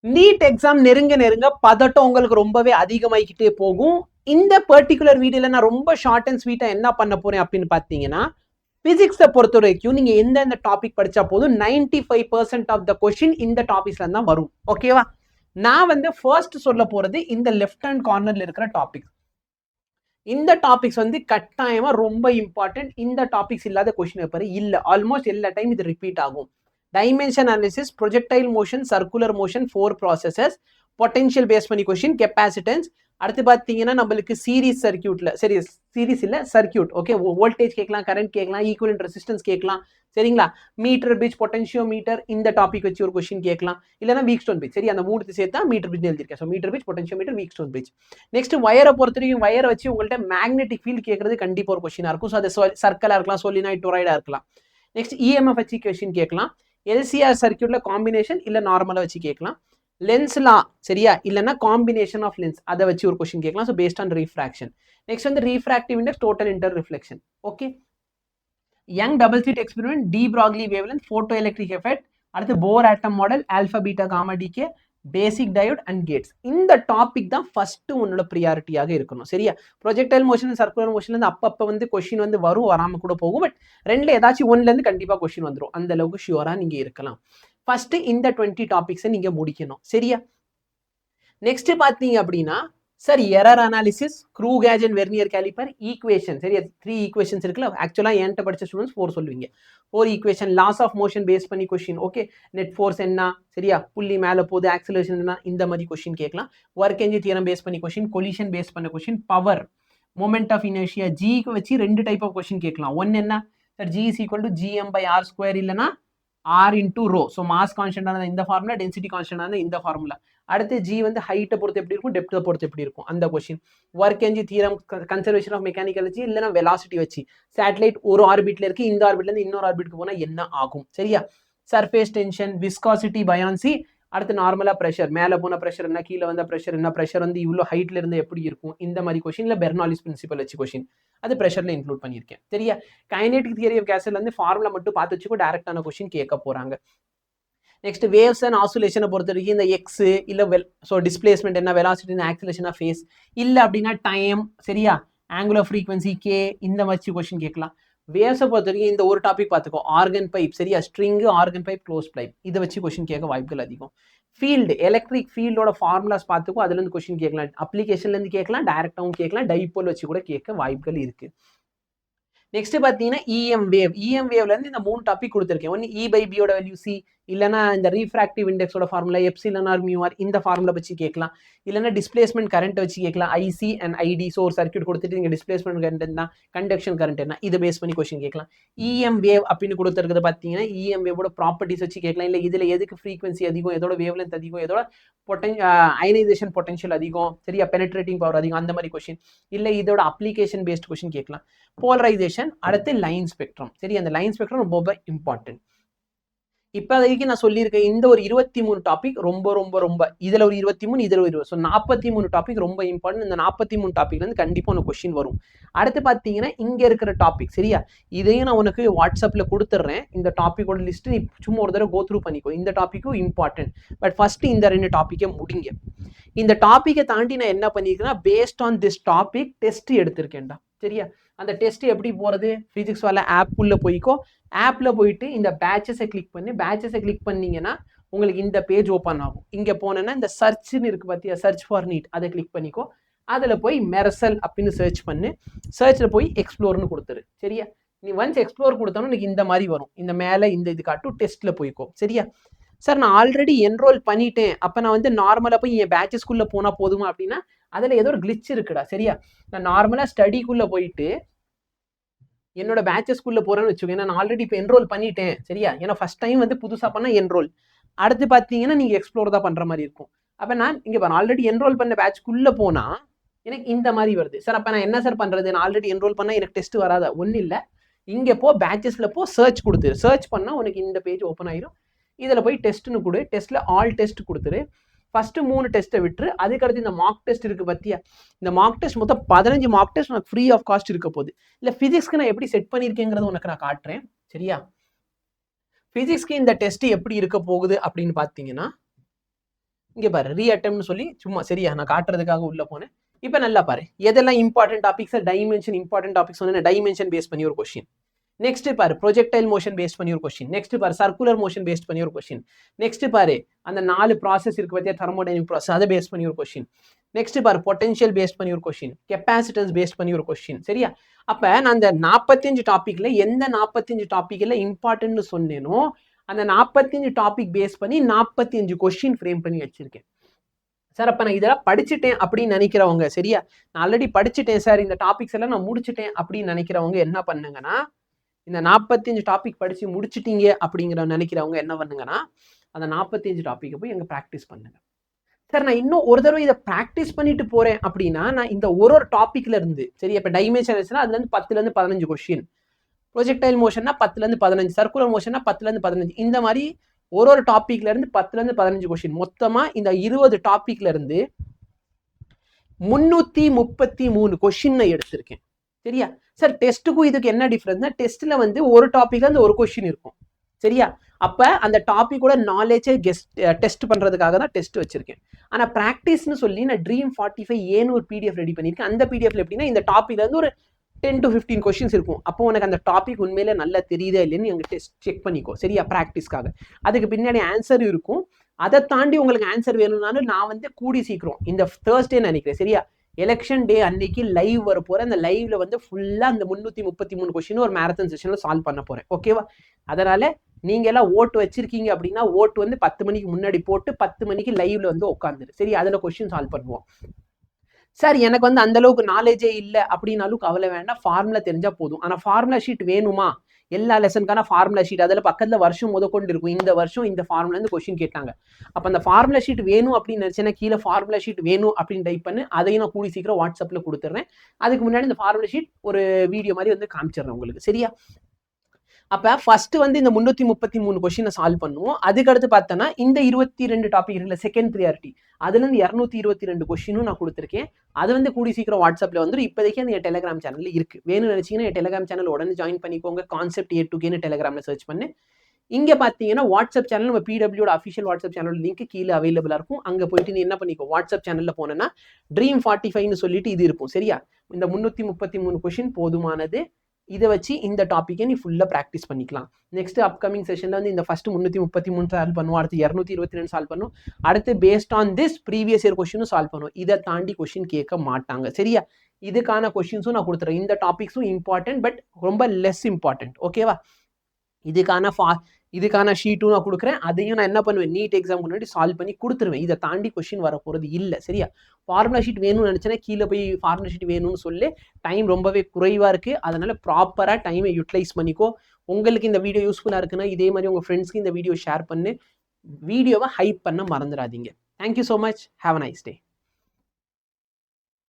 NEET exam நெருங்க நெருங்க பதட்டம் உங்களுக்கு ரொம்பவே அதிகமாகிக்கிட்டே போகும். இந்த பர்டிகுலர் வீடியோல நான் ரொம்ப ஷார்ட் அண்ட் ஸ்வீட்டா என்ன பண்ண போறேன் அப்படின்னு பாத்தீங்கன்னா, பிசிக்ஸை பொறுத்த வரைக்கும் நீங்க எந்தெந்த டாபிக் படிச்சா போதும் 95% ஆஃப் த கொஸ்டின் இந்த டாபிக்ஸ்ல தான் வரும். ஓகேவா? நான் வந்து ஃபர்ஸ்ட் சொல்ல போறது இந்த லெஃப்ட் ஹேண்ட் கார்னர்ல இருக்கிற டாபிக். இந்த டாபிக்ஸ் வந்து கட்டாயமா ரொம்ப இம்பார்ட்டன்ட். இந்த டாபிக்ஸ் இல்லாத கொஸ்டின் பேப்பர் இல்ல. ஆல்மோஸ்ட் எல்லா டைம் இது ரிப்பீட் ஆகும். Dimension analysis, projectile motion, circular motion, 4 processes, potential base பண்ணி கொஸ்டின், கெப்பாசிட்டன்ஸ். அடுத்து பார்த்தீங்கன்னா நம்மளுக்கு சீரிஸ் சர்க்கியூட்ல, சரி சீரிஸ் இல்ல சர்க்கியூட், ஓகே, வோல்டேஜ் கேட்கலாம், கரண்ட் கேட்கலாம், ஈக்குவலன்ட் ரெசிஸ்டன்ஸ் கேட்கலாம், சரிங்களா? மீட்டர் பிரிட்ஜ், பொட்டன்ஷியோ மீட்டர், இந்த டாபிக் வச்சு ஒரு கொஸ்டின் கேட்கலாம். இல்லைன்னா வீக் ஸ்டோன் பிரிட்ஜ், சரி, அந்த மூணு சேர்த்தா மீட்டர் பிரிட்ஜ் எழுதிருக்கேன். So metre bridge, potentiometer, Wheatstone bridge. Next வயரை பொறுத்த வரைக்கும் வயரை வச்சு உங்கள்கிட்ட மேக்னெட்டிக் ஃபீல்ட் கேட்கறது கண்டிப்பா ஒரு கொஸ்டினா இருக்கும். ஸோ அது சர்க்கிளா இருக்கலாம், சோலினாய்ட், டொராய்டா இருக்கலாம். நெக்ஸ்ட் இஎம்எஃப் வச்சு கொஸ்டின் கேட்கலாம். எல்சிஆர் சர்க்கியூட்ல காம்பினேஷன் இல்ல நார்மலா வச்சு கேட்கலாம். லென்ஸ்லா, சரியா, இல்லைன்னா காம்பினேஷன் ஆஃப் லென்ஸ் அதை வச்சு ஒரு கொஸ்டின் கேட்கலாம். So based on refraction. Next வந்து refractive index, total internal reflection. Okay, Young double slit experiment, de Broglie wavelength, photoelectric effect, அடுத்து Bohr atom model, alpha beta gamma decay, basic diode and gates. இந்த topic தான் first உன்னோட ப்ரியாரிட்டியாக இருக்கணும். சரியா? Projectile motion, circular மோஷன்ல இருந்து அப்பப்போ வந்து கொஸ்டின் வந்து வரும், வராம கூட போகும். பட் ரெண்டுல ஏதாச்சும் ஒன்ல இருந்து கண்டிப்பா கொஸ்டின் வந்துடும். அந்த அளவுக்கு ஷியூரா நீங்க இருக்கலாம். ஃபர்ஸ்ட் இந்த 20 டாபிக்ஸை நீங்க முடிக்கணும். சரியா? நெக்ஸ்ட் பாத்தீங்க அப்படின்னா, sir error analysis, screw gauge and vernier calliper, equation, சரியா? 3 ஈக்குவேஷன்ஸ் இருக்குல்ல. ஆக்சுவலா என்கிட்ட படிச்ச ஸ்டூடெண்ட்ஸ் 4 சொல்லுவீங்க. 4 equation, laws of motion base பண்ணி கொஸ்டின். ஓகே, நெட் ஃபோர்ஸ் என்ன, சரியா, புள்ளி மேல போகுது, ஆக்சிலரேஷன் என்ன, இந்த மாதிரி கொஸ்டின் கேட்கலாம். ஒர்க் என்ஜின் தியரம் பேஸ் பண்ணி கொஸ்டின், கொலிஷன் பேஸ் பண்ண question, power, moment of inertia, ஜிக்கு வச்சு 2 டைப் ஆஃப் கொஸ்டின் கேட்கலாம். ஒன்னு என்ன sir, g is equal to GM by r square, இல்லைன்னா r into rho. So mass கான்ஸ்டன்டான இந்த ஃபார்முலா, டென்சிட்டி கான்ஸ்டன்டான இந்த ஃபார்முலா. அடுத்து ஜி வந்து ஹைட்டை பொறுத்து எப்படி இருக்கும், டெப்த்தை பொறுத்து எப்படி இருக்கும், அந்த கொஸ்டின். ஒர்க் என்ஜின் தியரம், கன்சர்வேஷன் ஆஃப் மெக்கானிக்கல் வச்சு, இல்லைன்னா வெலாசிட்டி வச்சு, சேட்டலைட் ஒரு ஆர்பிட்ல இருக்கு, இந்த ஆர்பிட்ல இருந்து இன்னொரு ஆர்பிட்க்கு போனா என்ன ஆகும், சரியா? Surface tension, viscosity, buoyancy. அடுத்து நார்மலா பிரஷர், மேல போன பிரஷர் என்ன, கீழே வந்த பிரஷர் என்ன, பிரஷர் வந்து இவ்வளோ ஹைட்ல இருந்து எப்படி இருக்கும், இந்த மாதிரி கொஸ்டின். இல்ல பெர்னாலிஸ் பிரின்சிபல் வச்சு கொஸ்டின், அது பிரஷர்ல இன்க்ளூட் பண்ணியிருக்கேன். சரியா? கைனெட்டிக் தியரி ஆஃப் கேஸ்ல இருந்து ஃபார்முலா மட்டும் பார்த்து வச்சுக்கோ, டைரக்டான கொஸ்டின் கேட்க போறாங்க. நெக்ஸ்ட் வேவ்ஸ் அண்ட் ஆசோலேஷனை பொறுத்த வரைக்கும் இந்த எக்ஸ் இல்ல ஸோ டிஸ்பிளேஸ்மெண்ட் என்ன, வெலாசிட்டி, ஆக்சிலேஷன் ஆஃப் ஃபேஸ், இல்ல அப்படின்னா டைம், சரியா, ஆங்குலர் ஃப்ரீக்வன்சி கே, இந்த மாதிரி கொஸ்டின் கேட்கலாம். வேவ்ஸை பொறுத்த வரைக்கும் இந்த ஒரு டாபிக் பார்த்துக்கோ, ஆர்கன் பைப், சரியா, string, organ pipe, close pipe, இதை வச்சு கொஸ்டின் கேட்க வாய்ப்புகள் அதிகம். ஃபீல்டு, எலக்ட்ரிக் ஃபீல்டோட ஃபார்முலாஸ் பார்த்துக்கோ, அதுல இருந்து கொஸ்டின் கேட்கலாம். அப்ளிகேஷன்ல இருந்து கேட்கலாம், டைரக்டாவும் கேட்கலாம், டைபோல் வச்சு கூட கேட்க வாய்ப்புகள் இருக்கு. நெக்ஸ்ட் பாத்தீங்கன்னா இஎம் வேவ். இஎம் வேவ்ல இருந்து இந்த 3 டாபிக் கொடுத்துருக்கேன். ஒன்னு இ பை பியோட வேல்யூ சி, இல்லைன்னா இந்த ரீஃப்ராக்டிவ் இண்டெக்ஸோட formula epsilon r mu r, இந்த ஃபார்முலா வச்சு கேட்கலாம். இல்லைன்னா டிஸ்பிளேஸ்மெண்ட் கரண்ட் வச்சு கேட்கலாம், ஐசி அண்ட் ஐடி. ஸோ ஒரு சர்க்யூட் கொடுத்துட்டு நீங்க டிஸ்பிளேஸ்மெண்ட் கரண்ட் என்ன, கண்டக்ஷன் கரண்ட் என்ன, இதை பேஸ் பண்ணி கொஸ்டின் கேட்கலாம். இஎம் வேவ் அப்படின்னு கொடுத்துருக்கிறது பார்த்தீங்கன்னா இஎம் வேவோட ப்ராப்பர்ட்டிஸ் வச்சு கேட்கலாம். இல்லை இதுல எதுக்கு ஃப்ரீக்வன்சி அதிகம், எதோட வேவ் லென்த் அதிகம், எதோட அயனைசேஷன் பொட்டன்ஷியல் அதிகம், சரியா, பெனட்ரேட்டிங் பவர் அதிகம், அந்த மாதிரி கொஸ்டின். இல்லை இதோட அப்ளிகேஷன் பேஸ்ட் கொஸ்டின் கேட்கலாம். போலரைசேஷன், அடுத்து லைன் ஸ்பெக்ட்ரம். சரி, அந்த லைன் ஸ்பெக்ட்ரம் ரொம்ப இம்பார்ட்டன்ட். இப்போதைக்கு நான் சொல்லியிருக்கேன் இந்த ஒரு 23 டாபிக் ரொம்ப ரொம்ப ரொம்ப, இதுல ஒரு 23, இதுல ஒரு 20, ஸோ 43 டாபிக் ரொம்ப இம்பார்ட்டன்ட். இந்த 43 டாபிக்ல இருந்து கண்டிப்பா உனக்கு கொஸ்டின் வரும். அடுத்து பாத்தீங்கன்னா இங்க இருக்கிற டாபிக், சரியா, இதையும் நான் உனக்கு வாட்ஸ்அப்ல கொடுத்துட்றேன். இந்த டாபிக்கோட லிஸ்ட் நீ சும்மா ஒரு தடவை கோ த்ரூ பண்ணிக்கோ. இந்த டாபிக்கும் இம்பார்ட்டன்ட். பட் ஃபர்ஸ்ட் இந்த 2 டாபிக்கை முடிங்க. இந்த டாபிக்கை தாண்டி நான் என்ன பண்ணியிருக்கேன்னா, based on this topic test எடுத்திருக்கேன்டா. சரியா? அந்த டெஸ்ட் எப்படி போறது, பிசிக்ஸ் வால ஆப் உள்ள போய்க்கோ. ஆப்ல போயிட்டு இந்த பேட்சஸை கிளிக் பண்ணி, பேட்சஸை கிளிக் பண்ணீங்கன்னா உங்களுக்கு இந்த பேஜ் ஓப்பன் ஆகும். இங்க போனேன்னா இந்த சர்ச்னு இருக்கு பார்த்தியா, சர்ச் ஃபார் நீட், அதை கிளிக் பண்ணிக்கோ. அதுல போய் மெர்சல் அப்படின்னு சர்ச் பண்ணு. சர்ச்ல போய் எக்ஸ்ப்ளோர்னு கொடுத்துரு. சரியா? நீ ஒன்ஸ் எக்ஸ்ப்ளோர் கொடுத்தோன்னா எனக்கு இந்த மாதிரி வரும். இந்த மேல இந்த இது காட்டும், டெஸ்ட்ல போய்க்கோ. சரியா? சார் நான் ஆல்ரெடி என்ரோல் பண்ணிட்டேன், அப்ப நான் வந்து நார்மலா போய் என் பேட்சஸ்குள்ள போனா போதுமா அப்படின்னா, அதுல ஏதோ ஒரு கிளிச் இருக்குடா. சரியா? நான் நார்மலா ஸ்டடிக்குள்ள போயிட்டு என்னோட பேட்சஸ்குள்ள போறேன்னு வச்சுக்கோங்க. நான் ஆல்ரெடி இப்போ என்ரோல் பண்ணிட்டேன். சரியா? ஏன்னா ஃபர்ஸ்ட் டைம் வந்து புதுசா பண்ணா என்ரோல். அடுத்து பாத்தீங்கன்னா நீங்க எக்ஸ்ப்ளோர் தான் பண்ற மாதிரி இருக்கும். அப்ப நான் இங்க ஆல்ரெடி என்ரோல் பண்ண பேட்ச்க்குள்ள போனா எனக்கு இந்த மாதிரி வருது. சார் அப்ப நான் என்ன சார் பண்றது, நான் ஆல்ரெடி என்ரோல் பண்ணா எனக்கு டெஸ்ட் வராதா? ஒன்னும் இல்ல, இங்க போ, பேட்சஸ்ல போ, சர்ச் கொடுத்துரு. சர்ச் பண்ணா உனக்கு இந்த பேஜ் ஓப்பன் ஆயிரும். இதுல போய் டெஸ்ட்னு கொடு. டெஸ்ட்ல ஆல் டெஸ்ட் கொடுத்துரு. ஃபர்ஸ்ட் 3 டெஸ்ட்டை விட்டுரு. அதுக்கடுத்து இந்த மார்க் டெஸ்ட் இருக்கு பத்தியா, இந்த மார்க் டெஸ்ட் மொத்தம் 15 மார்க் டெஸ்ட் உனக்கு ஃப்ரீ ஆஃப் காஸ்ட் இருக்க போகுது. இல்ல பிசிக்ஸ்க்கு நான் எப்படி செட் பண்ணியிருக்கேங்கிறது உனக்கு நான் காட்டுறேன். சரியா? பிசிக்ஸ்க்கு இந்த டெஸ்ட் எப்படி இருக்க போகுது அப்படின்னு பாத்தீங்கன்னா, இங்க பாரு ரீஅட்டெம்ப்ட்னு சொல்லி சும்மா சரியா நான் காட்டுறதுக்காக உள்ள போனேன். இப்போ நல்லா பாரு எதெல்லாம் important topics, dimension important topics வந்து டைமென்ஷன் பேஸ் பண்ணி ஒரு கொஸ்டின். நெக்ஸ்ட் பாரு ப்ரொஜெக்டைல் மோஷன் பேஸ் பண்ணி ஒரு கொஸ்டின். நெக்ஸ்ட் பாரு சர்க்குலர் மோஷன் பேஸ் பண்ணி ஒரு கொஸ்டின். நெக்ஸ்ட் பாரு அந்த 4 ப்ராசஸ் இருக்கு பத்தியா தெர்மோடைனமிக் ப்ராசஸ் அதை பேஸ் பண்ணி ஒரு கொஸ்டின். நெக்ஸ்ட் பாரு பொட்டன்ஷியல் பேஸ் பண்ணி ஒரு கொஸ்டின், கெப்பாசிட்டன்ஸ் பேஸ் பண்ணி ஒரு கொஸ்டின். சரியா? அப்ப நான் அந்த 45 டாபிக்ல எந்த 45 டாபிக்ல இம்பார்ட்டன்ட்னு சொன்னேனோ அந்த 45 டாபிக் பேஸ் பண்ணி 45 கொஸ்டின் ஃப்ரேம் பண்ணி வச்சிருக்கேன். சார் அப்ப நான் இதெல்லாம் படிச்சுட்டேன் அப்படின்னு நினைக்கிறவங்க, சரியா நான் ஆல்ரெடி படிச்சுட்டேன் சார் இந்த டாபிக்ஸ் எல்லாம் நான் முடிச்சுட்டேன் அப்படின்னு நினைக்கிறவங்க என்ன பண்ணுங்கன்னா, இந்த 45 டாபிக் படிச்சு முடிச்சிட்டீங்க அப்படிங்கிற நினைக்கிறவங்க என்ன பண்ணுங்கன்னா, அந்த 45 டாபிக்கை போய் எங்க ப்ராக்டிஸ் பண்ணுங்க. சார் நான் இன்னும் ஒரு தடவை இதை ப்ராக்டிஸ் பண்ணிட்டு போறேன் அப்படின்னா, நான் இந்த ஒரு டாபிக்ல இருந்து சரி இப்போ டைமென்ஷன் அதுல இருந்து 10ல இருந்து 15 கொஸ்டின், ப்ரொஜெக்டைல் மோஷன்னா 10ல இருந்து 15, சர்க்குலர் மோஷன்னா 10ல இருந்து 15, இந்த மாதிரி ஒரு டாபிக்ல இருந்து 10ல இருந்து 15 கொஸ்டின், மொத்தமா இந்த 20 டாபிக்ல இருந்து 333 கொஸ்டின் எடுத்திருக்கேன். சரியா? சார் டெஸ்ட்டுக்கும் இதுக்கு என்ன டிஃபரன்ஸ்னா, டெஸ்ட்ல வந்து ஒரு டாபிக்ல இருந்து ஒரு கொஸ்டின் இருக்கும். சரியா? அப்ப அந்த டாபிக்கோட நாலேஜை டெஸ்ட் பண்றதுக்காக தான் டெஸ்ட் வச்சிருக்கேன். ஆனா பிராக்டிஸ்னு சொல்லி நான் ட்ரீம் 45 ஏன்னு ஒரு பிடிஎஃப் ரெடி பண்ணியிருக்கேன். அந்த பிடிஎஃப்ல எப்படின்னா இந்த டாபிக்ல இருந்து ஒரு 10 to 15 கொஸ்டின்ஸ் இருக்கும். அப்போ உனக்கு அந்த டாபிக் உண்மையில நல்லா தெரியுதா இல்லைன்னு எங்க டெஸ்ட் செக் பண்ணிக்கோ. சரியா? ப்ராக்டிஸ்க்காக அதுக்கு பின்னாடி ஆன்சர் இருக்கும். அதை தாண்டி உங்களுக்கு ஆன்சர் வேணும்னாலும் நான் வந்து கூடி சீக்கிரம் இந்த Thursday நினைக்கிறேன். சரியா? எலெக்ஷன் டே அன்னைக்கு லைவ் வர போறேன். அந்த லைவ்ல வந்து ஃபுல்லா அந்த 333 கொஸ்டின் ஒரு மேரத்தான் செஷன்ல சால்வ் பண்ண போறேன். ஓகேவா? அதனால நீங்க எல்லாம் ஓட்டு வச்சிருக்கீங்க அப்படின்னா ஓட்டு வந்து 10 மணிக்கு முன்னாடி போட்டு 10 மணிக்கு லைவ்ல வந்து உட்காந்துரு. சரி? அதுல கொஸ்டின் சால்வ் பண்ணுவோம். சார் எனக்கு வந்து அந்த அளவுக்கு நாலேஜே இல்லை அப்படின்னாலும் கவலை வேண்டாம், ஃபார்முலா தெரிஞ்சா போதும். ஆனா ஃபார்முலா ஷீட் வேணுமா? எல்லா லெசனுக்கான ஃபார்முலா ஷீட் அதில் பக்கத்துல வருஷம் முதற்கொண்டு இருக்கும். இந்த வருஷம் இந்த ஃபார்முலா இருந்து கொஸ்டின் கேட்டாங்க. அப்ப அந்த ஃபார்முலா ஷீட் வேணும் அப்படின்னு நினைச்சேன்னா கீழே ஃபார்முலா ஷீட் வேணும் அப்படின்னு டைப் பண்ணு. அதையும் நான் கூடி சீக்கிரம் வாட்ஸ்அப்ல கொடுத்துட்றேன். அதுக்கு முன்னாடி இந்த ஃபார்முலா ஷீட் ஒரு வீடியோ மாதிரி வந்து காமிச்சிடுறேன் உங்களுக்கு. சரியா? அப்ப ஃபர்ஸ்ட் வந்து இந்த 333 கொஸ்டினை சால்வ் பண்ணுவோம். அதுக்கடுத்து பார்த்தோன்னா இந்த 22 டாபிக் இருக்குல்ல செகண்ட் ப்ரியாரிட்டி, அதுல இருந்து 222 கொஸ்டினும் நான் கொடுத்துருக்கேன். அது வந்து கூடி சீக்கிரம் வாட்ஸ்அப்ல வந்துடும். இப்போதைக்கு அந்த டெலிகிராம் சேனல்ல இருக்கு. வேணும்னு நினைச்சீங்கன்னா என் டெலிகிராம் சேனல் உடனே ஜாயின் பண்ணிக்கோங்க. கான்செப்ட் A2Kன்னு டெலிகிராம்ல சர்ச் பண்ணு. இங்க பாத்தீங்கன்னா வாட்ஸ்அப் சேனல் நம்ம PWயோட அஃபிஷியல் வாட்ஸ்அப் சேனல் லிங்க் கீழே அவைலபிளா இருக்கும். அங்க போயிட்டு நீ என்ன பண்ணிக்கோ, வாட்ஸ்அப் சேனல்ல போனேன்னா ட்ரீம் 45ன்னு சொல்லிட்டு இது இருக்கும். சரியா? இந்த 333 கொஸ்டின் போதுமானது. இதை வச்சு இந்த டாப்பிக்கை நீ ஃபுல்லாக ப்ராக்டிஸ் பண்ணிக்கலாம். நெக்ஸ்ட் அப்கமிங் செஷனில் வந்து இந்த ஃபர்ஸ்ட் 333 சால்வ் பண்ணுவோம், அடுத்து 222 சால்வ் பண்ணுவோம், அடுத்து based on this previous year கொஸ்டினும் சால்வ் பண்ணுவோம். இதை தாண்டி கொஸ்டின் கேட்க மாட்டாங்க. சரியா? இதுக்கான கொஸ்டின்ஸும் நான் கொடுத்துறேன். இந்த டாபிக்ஸும் இம்பார்ட்டன்ட் பட் ரொம்ப லெஸ் இம்பார்ட்டன்ட். ஓகேவா? இதுக்கான ஷீட்டும் நான் கொடுக்குறேன். அதையும் நான் என்ன பண்ணுவேன், நீட் எக்ஸாம் முன்னாடி சால்வ் பண்ணி கொடுத்துருவேன். இதை தாண்டி கொஸ்டின் வர போகிறது இல்லை. சரியா? ஃபார்முலா ஷீட் வேணும்னு நினச்சேன்னா கீழே போய் ஃபார்முலா ஷீட் வேணும்னு சொல்லி, டைம் ரொம்பவே குறைவாக இருக்குது. அதனால ப்ராப்பராக டைமை யூட்டிலைஸ் பண்ணிக்கோ. உங்களுக்கு இந்த வீடியோ யூஸ்ஃபுல்லாக இருக்குன்னா இதே மாதிரி உங்கள் ஃப்ரெண்ட்ஸ்க்கு இந்த வீடியோ ஷேர் பண்ணு. வீடியோவை ஹைப் பண்ண மறந்துடாதீங்க. Thank you so much. Have a nice day.